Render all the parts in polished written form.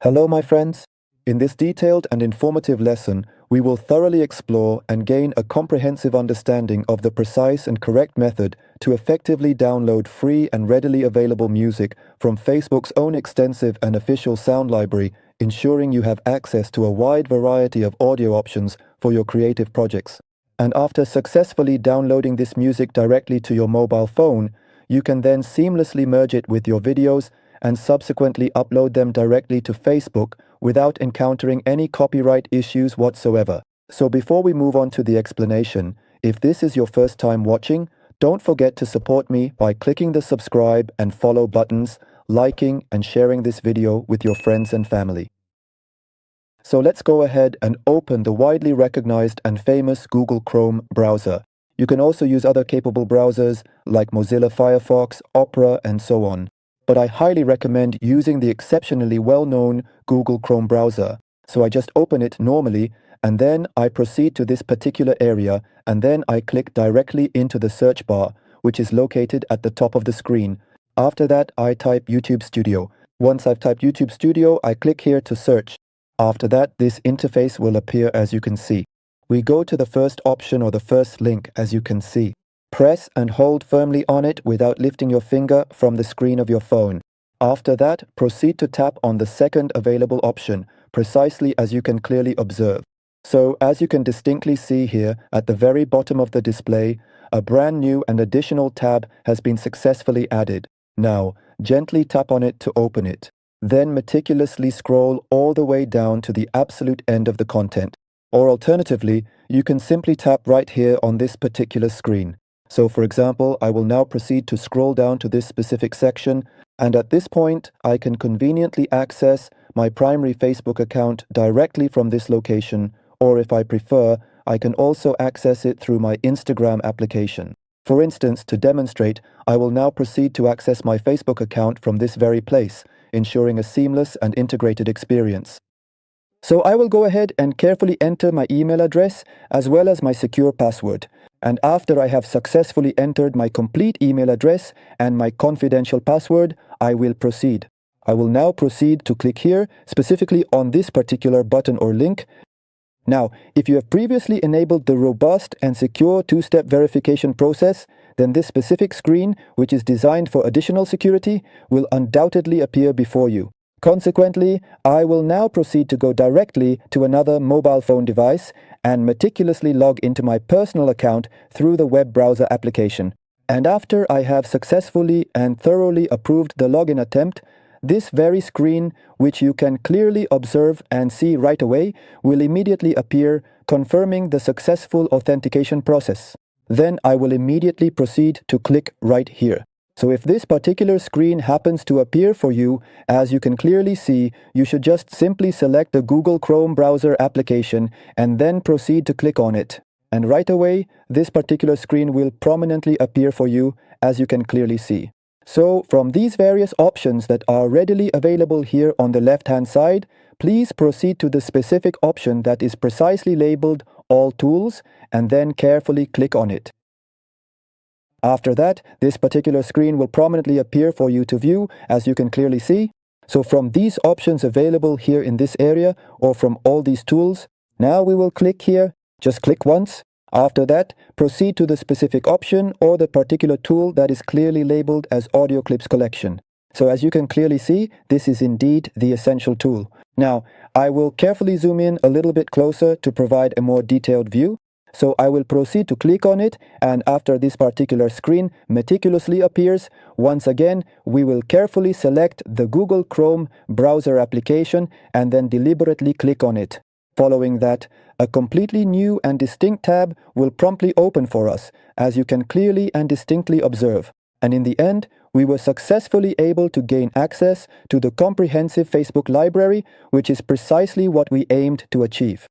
Hello, my friends. In this detailed and informative lesson, we will thoroughly explore and gain a comprehensive understanding of the precise and correct method to effectively download free and readily available music from Facebook's own extensive and official sound library, ensuring you have access to a wide variety of audio options for your creative projects. And after successfully downloading this music directly to your mobile phone, you can then seamlessly merge it with your videos and subsequently upload them directly to Facebook without encountering any copyright issues whatsoever. So before we move on to the explanation, if this is your first time watching, don't forget to support me by clicking the subscribe and follow buttons, liking and sharing this video with your friends and family. So let's go ahead and open the widely recognized and famous Google Chrome browser. You can also use other capable browsers like Mozilla Firefox, Opera, and so on. But I highly recommend using the exceptionally well-known Google Chrome browser. So I just open it normally, and then I proceed to this particular area, and then I click directly into the search bar, which is located at the top of the screen. After that, I type YouTube Studio. Once I've typed YouTube Studio, I click here to search. After that, this interface will appear as you can see. We go to the first option or the first link as you can see. Press and hold firmly on it without lifting your finger from the screen of your phone. After that, proceed to tap on the second available option, precisely as you can clearly observe. So, as you can distinctly see here at the very bottom of the display, a brand new and additional tab has been successfully added. Now, gently tap on it to open it. Then meticulously scroll all the way down to the absolute end of the content. Or alternatively, you can simply tap right here on this particular screen. So for example, I will now proceed to scroll down to this specific section, and at this point, I can conveniently access my primary Facebook account directly from this location, or if I prefer, I can also access it through my Instagram application. For instance, to demonstrate, I will now proceed to access my Facebook account from this very place, ensuring a seamless and integrated experience. So I will go ahead and carefully enter my email address as well as my secure password. And after I have successfully entered my complete email address and my confidential password, I will proceed. I will now proceed to click here, specifically on this particular button or link. Now, if you have previously enabled the robust and secure two-step verification process, then this specific screen, which is designed for additional security, will undoubtedly appear before you. Consequently, I will now proceed to go directly to another mobile phone device and meticulously log into my personal account through the web browser application. And after I have successfully and thoroughly approved the login attempt, this very screen, which you can clearly observe and see right away, will immediately appear, confirming the successful authentication process. Then I will immediately proceed to click right here. So if this particular screen happens to appear for you, as you can clearly see, you should just simply select the Google Chrome browser application and then proceed to click on it. And right away, this particular screen will prominently appear for you, as you can clearly see. So from these various options that are readily available here on the left-hand side, please proceed to the specific option that is precisely labeled All Tools and then carefully click on it. After that, this particular screen will prominently appear for you to view, as you can clearly see. So from these options available here in this area, or from all these tools, now we will click here, just click once. After that, proceed to the specific option or the particular tool that is clearly labeled as Audio Clips Collection. So as you can clearly see, this is indeed the essential tool. Now, I will carefully zoom in a little bit closer to provide a more detailed view. So I will proceed to click on it, and after this particular screen meticulously appears, once again, we will carefully select the Google Chrome browser application and then deliberately click on it. Following that, a completely new and distinct tab will promptly open for us, as you can clearly and distinctly observe. And in the end, we were successfully able to gain access to the comprehensive Facebook library, which is precisely what we aimed to achieve.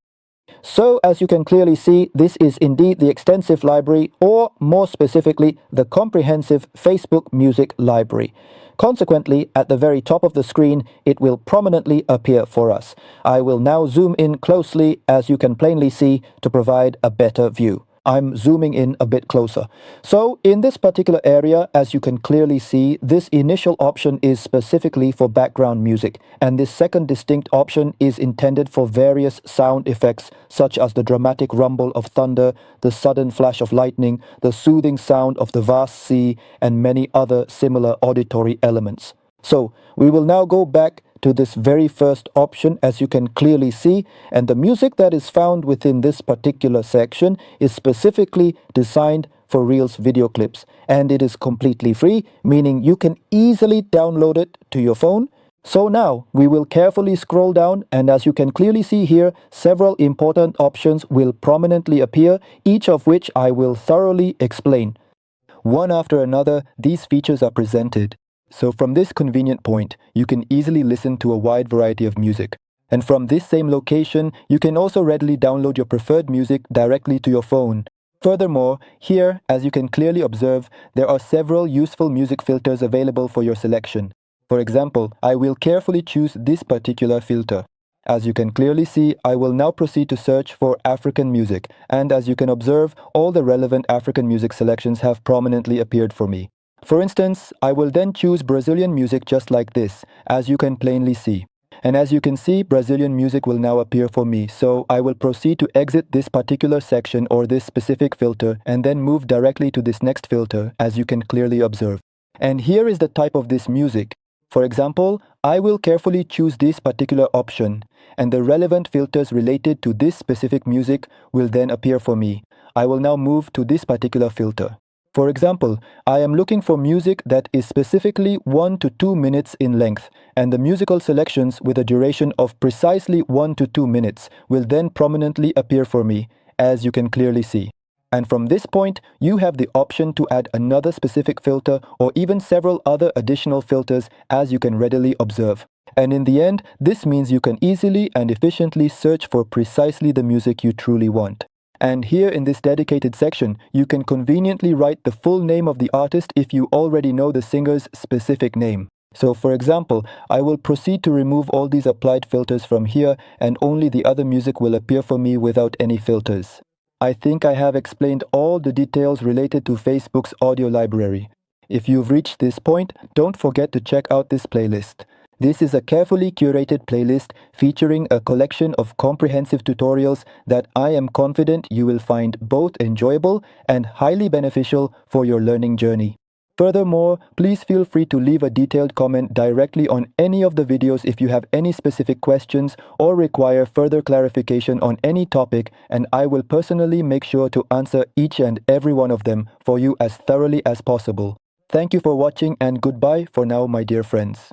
So, as you can clearly see, this is indeed the extensive library, or more specifically, the comprehensive Facebook music library. Consequently, at the very top of the screen, it will prominently appear for us. I will now zoom in closely, as you can plainly see, to provide a better view. I'm zooming in a bit closer. So in this particular area, as you can clearly see, this initial option is specifically for background music, and this second distinct option is intended for various sound effects such as the dramatic rumble of thunder, the sudden flash of lightning, the soothing sound of the vast sea, and many other similar auditory elements. So we will now go back to this very first option, as you can clearly see, and the music that is found within this particular section is specifically designed for Reels video clips, and it is completely free, meaning you can easily download it to your phone. So now we will carefully scroll down, and as you can clearly see here, several important options will prominently appear, each of which I will thoroughly explain. One after another, these features are presented. So from this convenient point, you can easily listen to a wide variety of music. And from this same location, you can also readily download your preferred music directly to your phone. Furthermore, here, as you can clearly observe, there are several useful music filters available for your selection. For example, I will carefully choose this particular filter. As you can clearly see, I will now proceed to search for African music, and as you can observe, all the relevant African music selections have prominently appeared for me. For instance, I will then choose Brazilian music just like this, as you can plainly see. And as you can see, Brazilian music will now appear for me, so I will proceed to exit this particular section or this specific filter and then move directly to this next filter, as you can clearly observe. And here is the type of this music. For example, I will carefully choose this particular option, and the relevant filters related to this specific music will then appear for me. I will now move to this particular filter. For example, I am looking for music that is specifically 1 to 2 minutes in length, and the musical selections with a duration of precisely 1 to 2 minutes will then prominently appear for me, as you can clearly see. And from this point, you have the option to add another specific filter or even several other additional filters, as you can readily observe. And in the end, this means you can easily and efficiently search for precisely the music you truly want. And here in this dedicated section, you can conveniently write the full name of the artist if you already know the singer's specific name. So for example, I will proceed to remove all these applied filters from here, and only the other music will appear for me without any filters. I think I have explained all the details related to Facebook's audio library. If you've reached this point, don't forget to check out this playlist. This is a carefully curated playlist featuring a collection of comprehensive tutorials that I am confident you will find both enjoyable and highly beneficial for your learning journey. Furthermore, please feel free to leave a detailed comment directly on any of the videos if you have any specific questions or require further clarification on any topic, and I will personally make sure to answer each and every one of them for you as thoroughly as possible. Thank you for watching, and goodbye for now, my dear friends.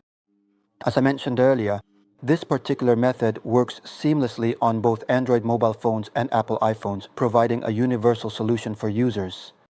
As I mentioned earlier, this particular method works seamlessly on both Android mobile phones and Apple iPhones, providing a universal solution for users.